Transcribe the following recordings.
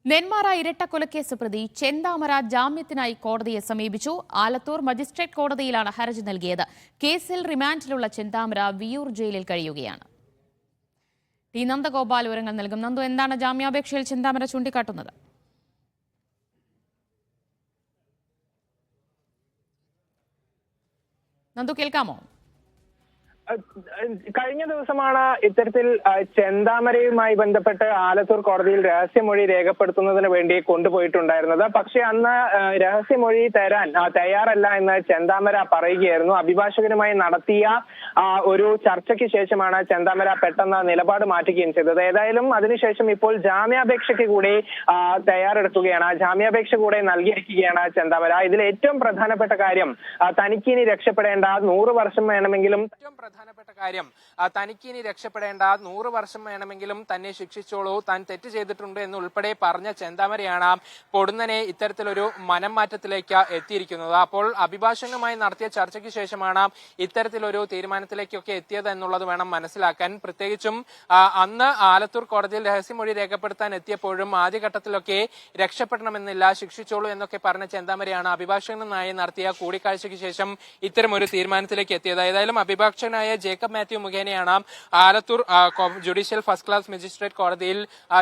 നെന്മാറ ഇരട്ടക്കൊലക്കേസ് പ്രതി ചെന്താമര ജാമ്യത്തിനായി കോടതിയെ സമീപിച്ചു. ആലത്തൂർ മജിസ്ട്രേറ്റ് കോടതിയിലാണ് ഹർജി നൽകിയത്. കേസിൽ റിമാൻഡിലുള്ള ചെന്താമര വിയൂർ ജയിലിൽ കഴിയുകയാണ്. ടി നന്ദഗോപാൽ വിവരങ്ങൾ നൽകും. നന്ദു, എന്താണ് ജാമ്യാപേക്ഷയിൽ ചെന്താമര ചൂണ്ടിക്കാട്ടുന്നത്? നന്ദു, കേൾക്കാമോ? കഴിഞ്ഞ ദിവസമാണ് ഇത്തരത്തിൽ ചെന്താമരയുമായി ബന്ധപ്പെട്ട് ആലത്തൂർ കോടതിയിൽ രഹസ്യമൊഴി രേഖപ്പെടുത്തുന്നതിന് വേണ്ടി കൊണ്ടുപോയിട്ടുണ്ടായിരുന്നത്. പക്ഷെ അന്ന് രഹസ്യമൊഴി തരാൻ തയ്യാറല്ല എന്ന് ചെന്താമര പറയുകയായിരുന്നു. അഭിഭാഷകനുമായി നടത്തിയ ഒരു ചർച്ചയ്ക്ക് ശേഷമാണ് ചെന്താമര പെട്ടെന്ന് നിലപാട് മാറ്റുകയും ചെയ്തത്. ഏതായാലും അതിനുശേഷം ഇപ്പോൾ ജാമ്യാപേക്ഷയ്ക്ക് കൂടി തയ്യാറെടുക്കുകയാണ്. ജാമ്യാപേക്ഷ കൂടെ നൽകിയിരിക്കുകയാണ് ചെന്താമര. ഇതിൽ ഏറ്റവും പ്രധാനപ്പെട്ട കാര്യം തനിക്കിനി രക്ഷപ്പെടേണ്ട 100 വർഷം വേണമെങ്കിലും തനിക്കിനി രക്ഷപ്പെടേണ്ട 100 വർഷം വേണമെങ്കിലും തന്നെ ശിക്ഷിച്ചോളൂ, താൻ തെറ്റ് ചെയ്തിട്ടുണ്ട് എന്നുൾപ്പെടെ പറഞ്ഞ ചെന്താമരയാണ് പൊടുന്നനെ ഇത്തരത്തിലൊരു മനം മാറ്റത്തിലേക്ക് എത്തിയിരിക്കുന്നത്. അപ്പോൾ അഭിഭാഷകനുമായി നടത്തിയ ചർച്ചയ്ക്ക് ശേഷമാണ് ഇത്തരത്തിലൊരു തീരുമാനത്തിലേക്കൊക്കെ എത്തിയത് എന്നുള്ളത് വേണം മനസ്സിലാക്കാൻ. പ്രത്യേകിച്ചും അന്ന് ആലത്തൂർ കോടതിയിൽ രഹസ്യമൊഴി രേഖപ്പെടുത്താൻ എത്തിയപ്പോഴും ആദ്യഘട്ടത്തിലൊക്കെ രക്ഷപ്പെടണമെന്നില്ല, ശിക്ഷിച്ചോളൂ എന്നൊക്കെ പറഞ്ഞ ചെന്താമരയാണ് അഭിഭാഷകനുമായി നടത്തിയ കൂടിക്കാഴ്ചയ്ക്ക് ശേഷം ഇത്തരം ഒരു തീരുമാനത്തിലേക്ക് എത്തിയത്. ഏതായാലും അഭിഭാഷകനായ ജേക്കബ് മാത്യു മുഖേനയാണ് Alathur judicial first class magistrate കോടതിയിൽ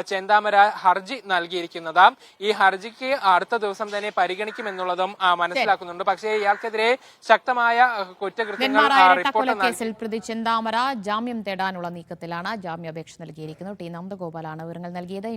ചെന്താമര ഹർജി നൽകിയിരിക്കുന്നത്. ഈ ഹർജിക്ക് അടുത്ത ദിവസം തന്നെ പരിഗണിക്കുമെന്നുള്ളതും മനസ്സിലാക്കുന്നുണ്ട്. പക്ഷേ ഇയാൾക്കെതിരെ ശക്തമായ കുറ്റകൃത്യങ്ങൾ കേസിൽ പ്രതി ചെന്താമര ജാമ്യം തേടാനുള്ള നീക്കത്തിലാണ്. ജാമ്യാപേക്ഷ നൽകിയിരിക്കുന്നു. ടി നന്ദഗോപാലാണ് വിവരങ്ങൾ നൽകിയത്.